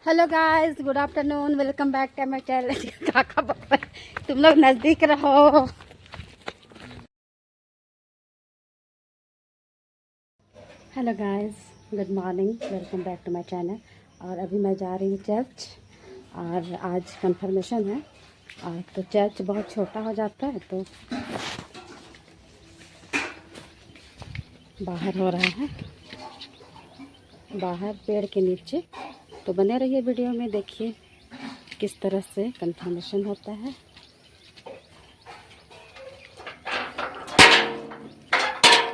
Hello guys, good afternoon, welcome back to my channel. काका पापा तुम लोग नज़दीक रहो। Hello guys, good morning, welcome back to my channel. और अभी मैं जा रही हूँ चर्च और आज कंफर्मेशन है। और तो चर्च बहुत छोटा हो जाता है तो बाहर हो रहा है, बाहर पेड़ के नीचे। तो बने रहिए वीडियो में, देखिए किस तरह से कंफर्मेशन होता है।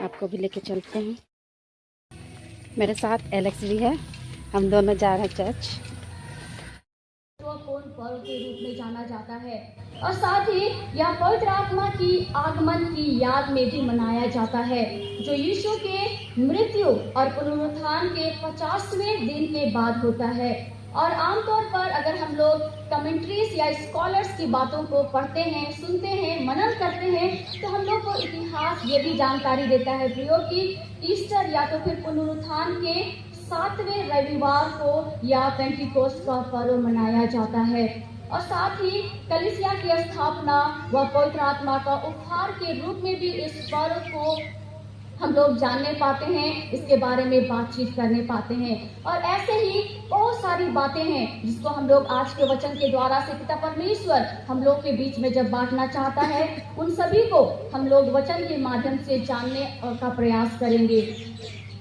आपको भी लेके चलते हैं। मेरे साथ एलेक्स भी है, हम दोनों जा रहे हैं चर्च। महत्वपूर्ण पर्व के रूप में जाना जाता है और साथ ही यह पवित्र आत्मा की आगमन की याद में भी मनाया जाता है, जो यीशु के मृत्यु और पुनरुत्थान के 50वें दिन के बाद होता है। और आमतौर पर अगर हम लोग कमेंट्रीज या स्कॉलर्स की बातों को पढ़ते हैं, सुनते हैं, मनन करते हैं, तो हम लोग को इतिहास ये भी जानकारी देता है प्रियो कि ईस्टर या तो फिर पुनरुत्थान के 7वें रविवार को या पेंटिकोस्ट का पर्व मनाया जाता है। और साथ ही कलीसिया की स्थापना व पवित्र आत्मा का उपहार के रूप में भी इस पर्व को हम लोग जानने पाते हैं, इसके बारे में बातचीत करने पाते हैं। और ऐसे ही बहुत सारी बातें हैं जिसको हम लोग आज के वचन के द्वारा से पिता परमेश्वर हम लोग के बीच में जब बांटना चाहता है, उन सभी को हम लोग वचन के माध्यम से जानने का प्रयास करेंगे।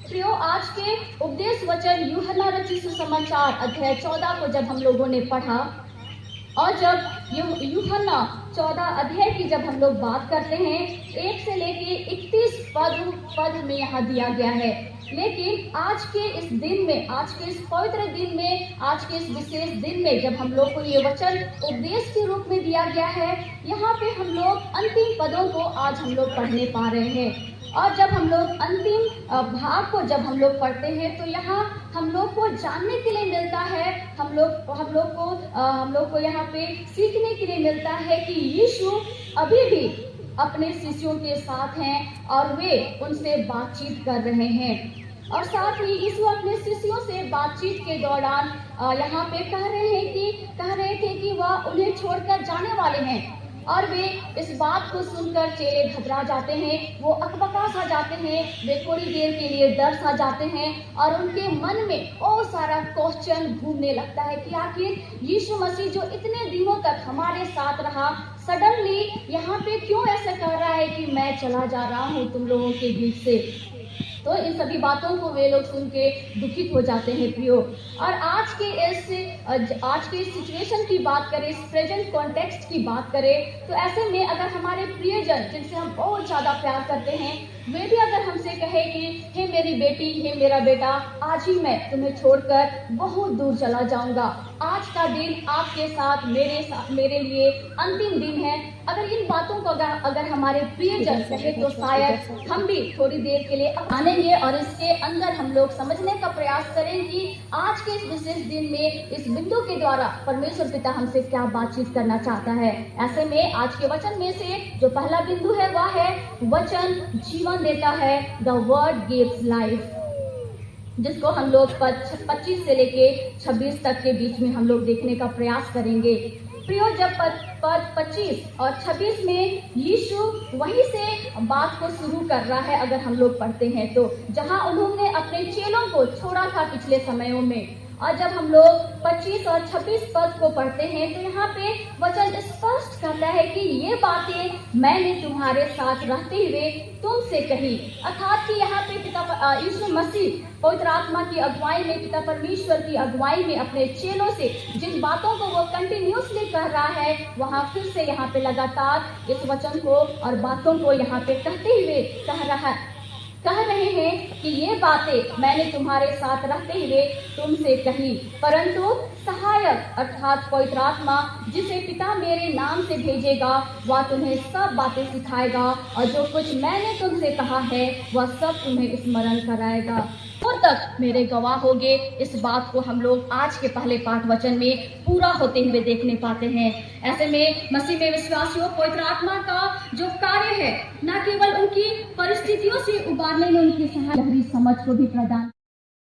प्रियो, आज के उपदेश वचन यूहन्ना रचित सुसमाचार अध्याय 14 को जब हम लोगों ने पढ़ा और जब यूहन्ना 14 अध्याय की जब हम लोग बात करते हैं, 1 से लेके 31 पद हमें यहाँ दिया गया है। लेकिन आज के इस दिन में, आज के इस पवित्र दिन में, आज के इस विशेष दिन में जब हम लोग को ये वचन उपदेश के रूप में दिया गया है, यहाँ पे हम लोग अंतिम पदों को आज हम लोग पढ़ने पा रहे हैं। और जब हम लोग अंतिम भाग को जब हम लोग पढ़ते हैं तो यहाँ हम लोग को जानने के लिए मिलता है, हम लोग को यहाँ पे सीखने के लिए मिलता है कि यीशु अभी भी अपने शिष्यों के साथ हैं और वे उनसे बातचीत कर रहे हैं। और साथ ही यीशु अपने शिष्यों से बातचीत के दौरान यहाँ पे कह रहे थे कि वह उन्हें छोड़कर जाने वाले हैं। और वे इस बात को सुनकर चेले घबरा जाते हैं, वो अकबका सा जाते हैं, वे थोड़ी देर के लिए डर सा जाते हैं और उनके मन में बहुत सारा क्वेश्चन घूमने लगता है कि आखिर यीशु मसीह जो इतने दिनों तक हमारे साथ रहा, सडनली यहाँ पे क्यों ऐसा कर रहा है कि मैं चला जा रहा हूँ तुम लोगों के बीच से। तो इन सभी बातों को वे लोग सुन के दुखित हो जाते हैं प्रियो। और आज के सिचुएशन की बात करें, इस प्रेजेंट कॉन्टेक्स्ट की बात करें, तो ऐसे में अगर हमारे प्रियजन जिनसे हम बहुत ज़्यादा प्यार करते हैं, वे भी अगर हमसे कहे कि हे मेरी बेटी, हे मेरा बेटा, आज ही मैं तुम्हें छोड़कर बहुत दूर चला जाऊंगा, आज का दिन आपके साथ मेरे लिए अंतिम दिन है, अगर इन बातों को अगर हमारे प्रियजन कहे तो शायद हम भी थोड़ी देर के लिए आनेंगे और इसके अंदर हम लोग समझने का प्रयास करें कि आज के इस विशेष दिन में इस बिंदु के द्वारा परमेश्वर पिता हमसे क्या बातचीत करना चाहता है। ऐसे में आज के वचन में से जो पहला बिंदु है वह है वचन जीवन देता है, द वर्ड गिव्स लाइफ, जिसको हम लोग 25 से लेके 26 तक के बीच में हम लोग देखने का प्रयास करेंगे। प्रियो, जब पद 25 और 26 में यीशु वहीं से बात को शुरू कर रहा है, अगर हम लोग पढ़ते हैं तो, जहां उन्होंने अपने चेलों को छोड़ा था पिछले समयों में। और जब हम लोग 25 और 26 पद को पढ़ते हैं तो यहाँ पे वचन स्पष्ट करता है कि ये बातें मैंने तुम्हारे साथ रहते हुए तुमसे कही। अर्थात कि यहाँ पे पिता यीशु मसीह पवित्र आत्मा की अगुवाई में, पिता परमेश्वर की अगुवाई में अपने चेलों से जिन बातों को वो कंटिन्यूसली कर रहा है, वहाँ फिर से यहाँ पे लगातार इस वचन को और बातों को यहाँ पे कहते हुए कह रहे हैं कि ये बातें मैंने तुम्हारे साथ रहते हुए तुमसे कही, परंतु सहायक अर्थात पवित्र आत्मा जिसे पिता मेरे नाम से भेजेगा, वह तुम्हें सब बातें सिखाएगा और जो कुछ मैंने तुमसे कहा है वह सब तुम्हें स्मरण कराएगा। तो तक मेरे गवाह होगे। इस बात को हम लोग आज के पहले पाठ वचन में पूरा होते हुए देखने पाते हैं। ऐसे में मसीह में विश्वासियों, पवित्र आत्मा का जो कार्य है, न केवल उनकी परिस्थितियों से उबारने में उनकी सहायक समझ को भी प्रदान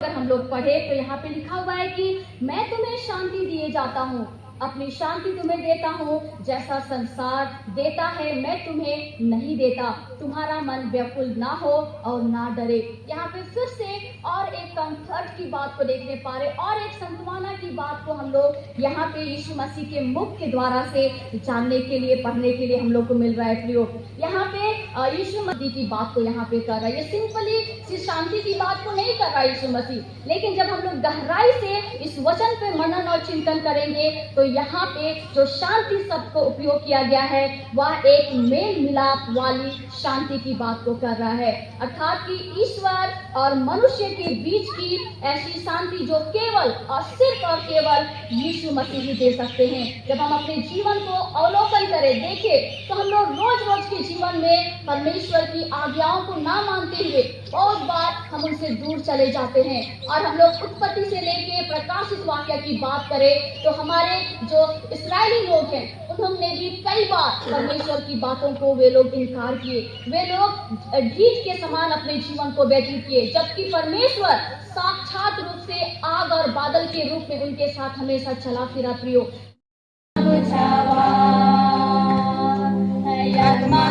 अगर हम लोग पढ़े तो यहाँ पे लिखा हुआ है कि मैं तुम्हें शांति दिए जाता हूँ, अपनी शांति तुम्हें देता हूँ, जैसा संसार देता है मैं तुम्हें नहीं देता। तुम्हारा मन व्याकुल ना हो और ना डरे। यहाँ पे फिर से और एक कंफर्ट की बात को देखने पा रहे और एक सांत्वना की बात को हम लोग यहाँ पे यीशु मसीह के मुख के द्वारा से जानने के लिए, पढ़ने के लिए हम लोग को मिल रहा है प्रियो। यहाँ पे यीशु मसीह की बात को यहाँ पे कर रहा है, ये सिंपली सिर्फ शांति की बात को नहीं कर रहा है यीशु मसीह, लेकिन जब हम लोग गहराई से इस वचन पे मनन और चिंतन करेंगे तो यहाँ पे जो शांति शब्द को उपयोग किया गया है वह एक मेल मिलाप वाली शांति की बात को कर रहा है, अर्थात कि ईश्वर और मनुष्य के बीच की ऐसी शांति जो केवल और सिर्फ और केवल यीशु मसीह ही दे सकते हैं। जब हम अपने जीवन को अवलोकन करें, देखें, तो हम लोग रोज रोज के जीवन में परमेश्वर की आज्ञाओं को ना मानते हुए बहुत बार हम उनसे दूर चले जाते हैं। और हम लोग उत्पत्ति से लेके प्रकाशित वाक्य की बात करें तो हमारे जो इस्राएली लोग हैं उन्होंने भी कई बार परमेश्वर की बातों को वे लोग इनकार किए, वे लोग ढीठ के समान अपने जीवन को व्यतीत किए, जबकि परमेश्वर साक्षात रूप से आग और बादल के रूप में उनके साथ हमेशा चला फिरा प्रियो।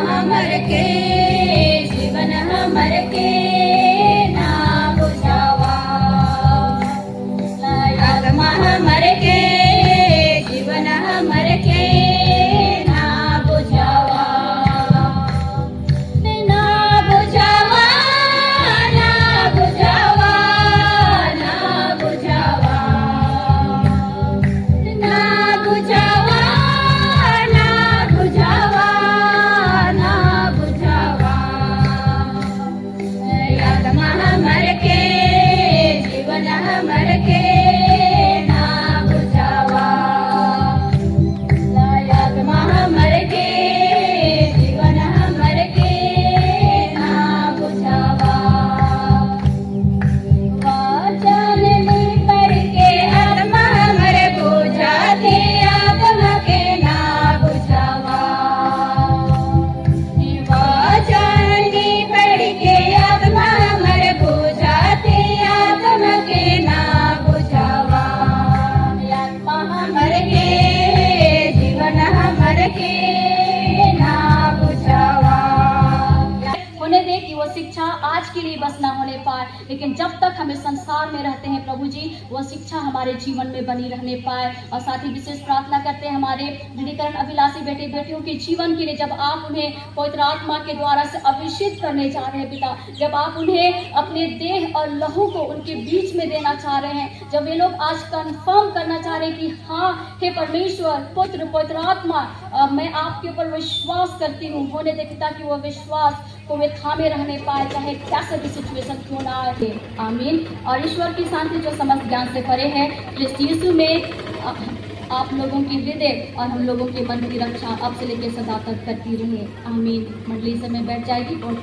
हमर के जीवन हमर के ना बुझावा, आत्मा हमर के जीवन हमर के ना बुझावा, ना बुझावा, ना बुझावा, ना बुझावा, ना बुझावा, ना बुझावा, ना बुझावा, आत्मा हमर के जीवन हमर के ना बुझावा, आत्मा हमर के जीवन हमर के ना बुझावा, वचन ली पढ़ के आत्मा हमर बुझाते, आत्मा के ना बुझावा, वचन ली पढ़ के आत्मा हमर बुझाते, आत्मा के ना बुझावा, आत्मा हमर के जीवन हमर के ना बुझावा। होने दे कि वो शिक्षा आज के लिए बस ना होने पाए, लेकिन जब तक हमें संसार में रहते हैं प्रभु जी वह शिक्षा हमारे जीवन में बनी रहने पाए। और साथ ही विशेष प्रार्थना करते हैं हमारे दृढ़ीकरण अभिलाषी बेटे बेटियों के जीवन के लिए, जब आप उन्हें पवित्र आत्मा के द्वारा से अभिषेक करने जा रहे हैं पिता, जब आप उन्हें अपने देह और लहू को उनके बीच में देना चाह रहे हैं, जब वे लोग आज कंफर्म करना चाह रहे हैं कि हाँ हे परमेश्वर पुत्र पवित्र आत्मा मैं आपके ऊपर विश्वास करती हूँ, होने दे पिता कि वह विश्वास को वे थामे रहने पाए, चाहे कैसे भी सिचुएशन क्यों ना आए। आमीन। और ईश्वर की शांति जो समस्त ज्ञान से परे है क्रिस्ट यीशु में आप लोगों की हृदय और हम लोगों के मन की रक्षा अब से लेकर सदा तक करती रहे। आमीन। मंडली समय बैठ जाएगी और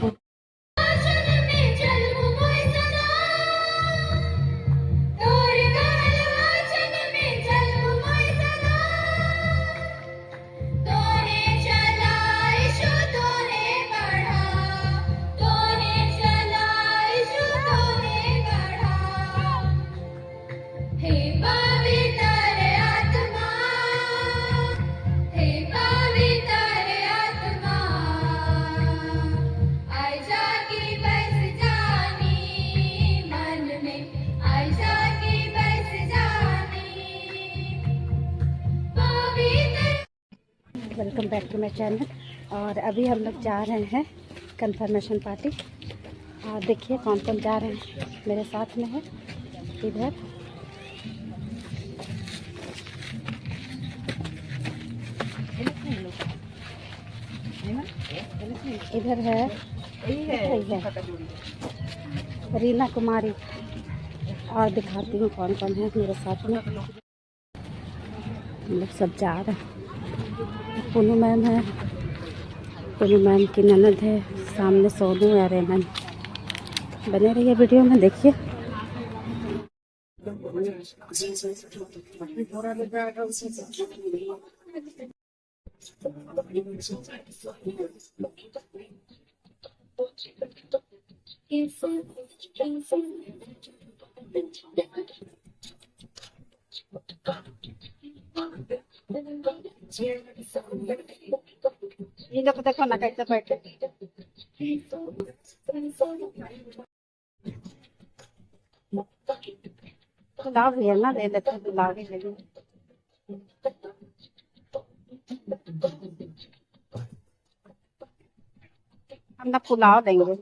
welcome back to my channel. और अभी हम लोग जा रहे हैं कंफर्मेशन पार्टी, और देखिए कौन कौन जा रहे हैं मेरे साथ में है। इधर इधर है रीना कुमारी, और दिखाती हूँ कौन कौन है मेरे साथ में। हम लोग सब जा रहे हैं। पुनू मैम है, पुनू मैम की ननद है, सामने सोनू है, रेमन। बने रहिए वीडियो में, देखिए। ये लोग देखो ना कैसे बैठे। पुलाव भी है ना, दे देते हैं, पुलाव भी लगे। हम ना पुलाव देंगे,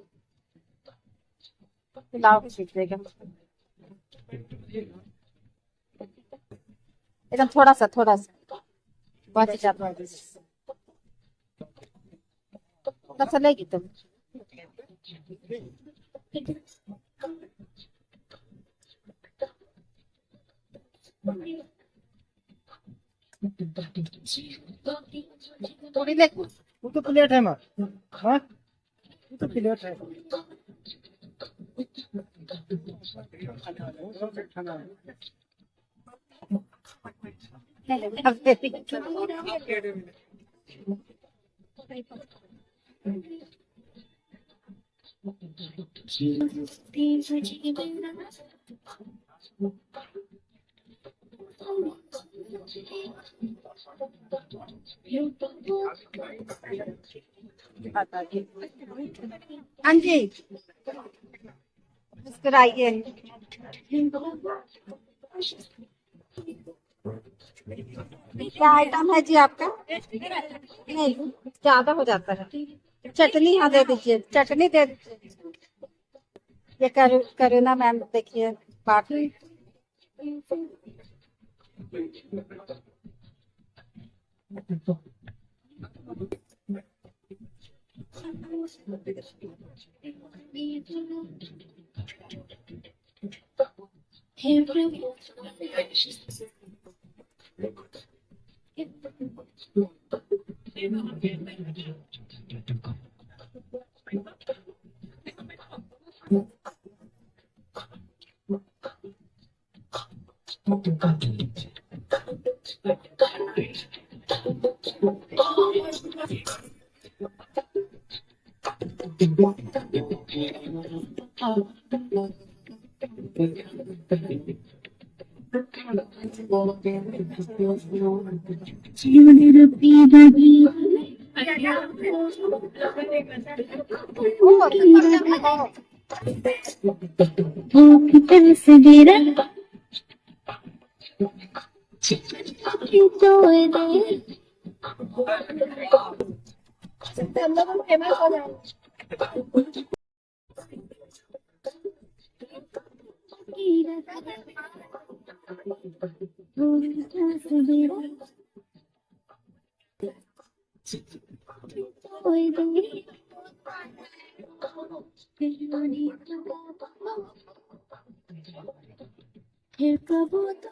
पुलाव भी सीख देगा एकदम थोड़ा सा बच जाता है। बस लेगी तुम। थोड़ी ले, वो तो प्लेट है माँ। हाँ वो तो प्लेट है। ले ले अब दे दी। हाँ जी, मुस्कुराइए। क्या आइटम है जी आपका? नहीं, ज्यादा हो जाता है। चटनी हाँ दे दीजिए, चटनी दे दीजिए। ये करुणा मैम देखिए बात। फिर कबो तो